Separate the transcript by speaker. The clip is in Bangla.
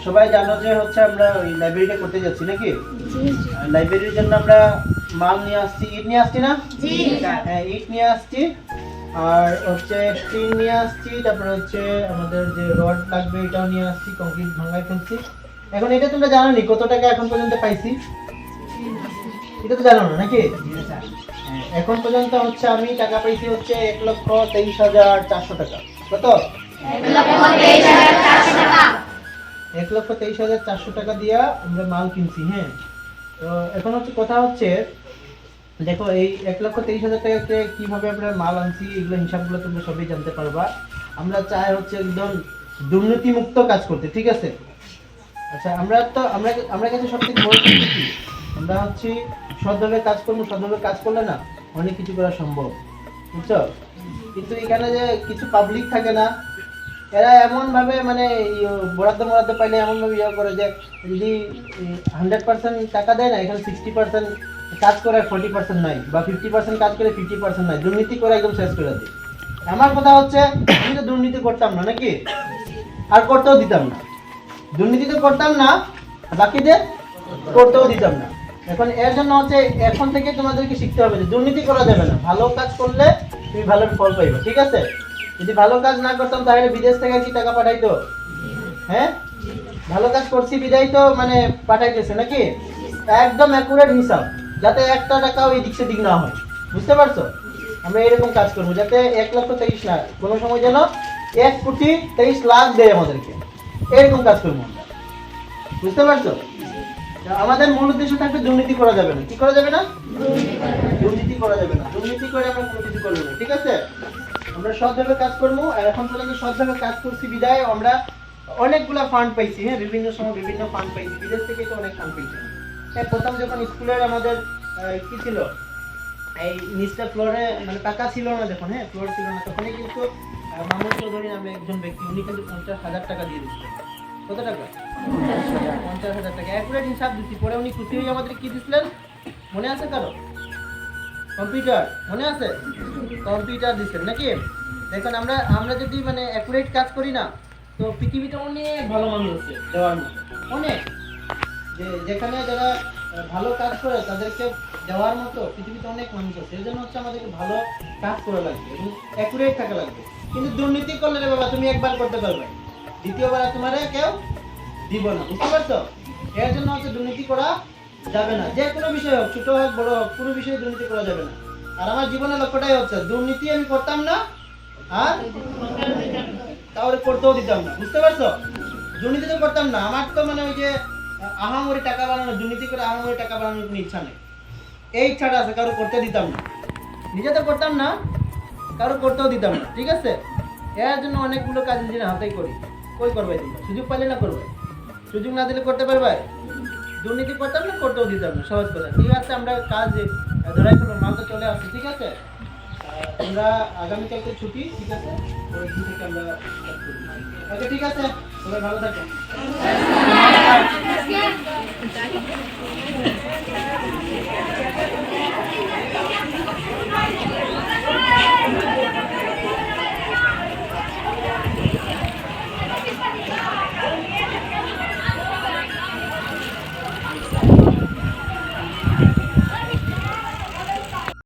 Speaker 1: সবাই জানো যে হচ্ছে আমরা ওই লাইব্রেরিটা করতে যাচ্ছি নাকি? লাইব্রেরির জন্য আমরা মাল নিয়ে আসছি, ইট নিয়ে আসছি না? হ্যাঁ, ইট নিয়ে আসছি, আর হচ্ছে টিন নিয়ে আসছি, তারপরে হচ্ছে আমাদের যে রড লাগবে এটাও নিয়ে আসছি, কংক্রিট ভাঙাই ফেলছি। এখন এটা তোমরা জানো নি কত টাকা এখন পর্যন্ত পাইছি? এটা তো জানো না নাকি? এখন পর্যন্ত হচ্ছে আমি টাকা পাইছি হচ্ছে 1,23,400 টাকা। কত? 1,23,400 টাকা দিয়া আমরা মাল কিনছি। হ্যাঁ, তো এখন হচ্ছে কথা হচ্ছে, দেখো এই 1,23,000 টাকাতে কিভাবে আমরা মাল আনছি এগুলো হিসাবগুলো তোমরা সবই জানতে পারবা। আমরা চাই হচ্ছে একদম দুর্নীতি মুক্ত কাজ করতে, ঠিক আছে? আচ্ছা, আমরা কাছে সবথেকে বড় শক্তি কি? আমরা হচ্ছে সৎভাবে কাজ করবো, সৎভাবে কাজ করলে না অনেক কিছু করা সম্ভব, বুঝছো? কিন্তু এখানে যে কিছু পাবলিক থাকে না, এরা এমন ভাবে মানে বরাদ্দ পাইলে এমন ভাবে ইয়ে করে যে যদি 100% টাকা দেয় না, এখানে 60% কাজ করে 40% নাই, বা 50% কাজ করে 50% নাই, দুর্নীতি করে একদম শেষ করে দিই। আমার কথা হচ্ছে আমি তো দুর্নীতি করতাম না নাকি, আর করতেও দিতাম না। দুর্নীতি তো করতাম না, বাকিদের করতেও দিতাম না। এখন এর জন্য হচ্ছে এখন থেকে তোমাদেরকে শিখতে হবে যে দুর্নীতি করা যাবে না, ভালো কাজ করলে তুমি ভালো ফল পাইবে, ঠিক আছে? যদি ভালো কাজ না করতাম তাহলে বিদেশ থেকে কি টাকা পাঠাইতো? হ্যাঁ, ভালো কাজ করছি বিদায় তো মানে পাঠাইতেছে নাকি? একদম অ্যাকুরেট হিসাব, যাতে একটা টাকাও এদিক সেদিক না হয়, বুঝতে পারছো? আমরা এরকম কাজ করবো যাতে 1,23,000 না, কোনো সময় যেন 1,23,00,000 দেয় আমাদেরকে, এরকম কাজ করবো আমরা, বুঝতে পারছো? আমাদের মূল উদ্দেশ্য থাকবে দুর্নীতি করা যাবে না। কি করা যাবে না? দুর্নীতি করা যাবে না। দুর্নীতি করে আমরা কোনো কিছু করবো না, ঠিক আছে? আমরা সৎভাবে কাজ করবো, আর এখন পর্যন্ত সৎভাবে কাজ করছি বিদায় আমরা অনেকগুলা ফান্ড পাইছি। হ্যাঁ, বিভিন্ন সময় বিভিন্ন ফান্ড পাইছি, বিদেশ থেকে তো অনেক ফান্ড পাইছি। হ্যাঁ, প্রথম যখন স্কুলের আমাদের কি ছিল, এই নিচটা ফ্লোরে মানে পাকা ছিল না যখন, হ্যাঁ ফ্লোর ছিল না, তখনই কিন্তু মামুন চৌধুরী নামে একজন ব্যক্তি, উনি কিন্তু 50,000 টাকা দিয়ে দিচ্ছিলেন। কত টাকা? 50,000 টাকা। অ্যাকুরেট হিসাব দিচ্ছি। পরে উনি খুশি হয়ে আমাদের কি দিচ্ছিলেন মনে আছে কারো? কম্পিউটার মনে আছে? কম্পিউটার দিচ্ছেন নাকি? দেখুন আমরা যদি মানে অ্যাকুরেট কাজ করি না, তো পৃথিবীতে অনেক ভালো মানুষ আছে দেওয়ার মতো, অনেক, যেখানে যারা ভালো কাজ করে তাদেরকে দেওয়ার মতো পৃথিবীতে অনেক মানুষ আছে। এই জন্য হচ্ছে আমাদেরকে ভালো কাজ করা লাগবে এবং অ্যাকুরেট থাকা লাগবে। কিন্তু দুর্নীতি করলে রে বাবা তুমি একবার করতে পারবে, দ্বিতীয়বার তোমারে কেউ দিব না, বুঝতে পারছো? এর জন্য হচ্ছে দুর্নীতি করা যাবে না, যে কোনো বিষয় হোক, ছোট হোক বড় হোক, কোনো বিষয়ে দুর্নীতি করা যাবে না। আর আমার জীবনের লক্ষ্যটাই হচ্ছে দুর্নীতি আমি করতাম না, আর কাউরে করতেও দিতাম না, বুঝতে পারছো? দুর্নীতি তো করতাম না, আমার তো মানে ওই যে আহামরি টাকা বানানো, দুর্নীতি করে আহামরি টাকা বানানোর কোনো ইচ্ছা নেই। এই ইচ্ছাটা আছে, কারো করতে দিতাম না, নিজে তো করতাম না, কারো করতেও দিতাম না, ঠিক আছে? এর জন্য অনেকগুলো কাজ নিজের হাতেই করি। কই করবে তোমরা? সুযোগ পাইলে না করবে, সুযোগ না দিলে করতে পারবে? দুর্নীতি করতাম না, করতেও দিতাম না, সহজ কথা। ঠিক আছে, আমরা কাজ ধরাই ফেলবো, মাল তো চলে আসছে, ঠিক আছে? আমরা আগামীকালকে ছুটি, ঠিক আছে? ওই দিন থেকে আমরা ওকে, ঠিক আছে, সবাই ভালো থাকো।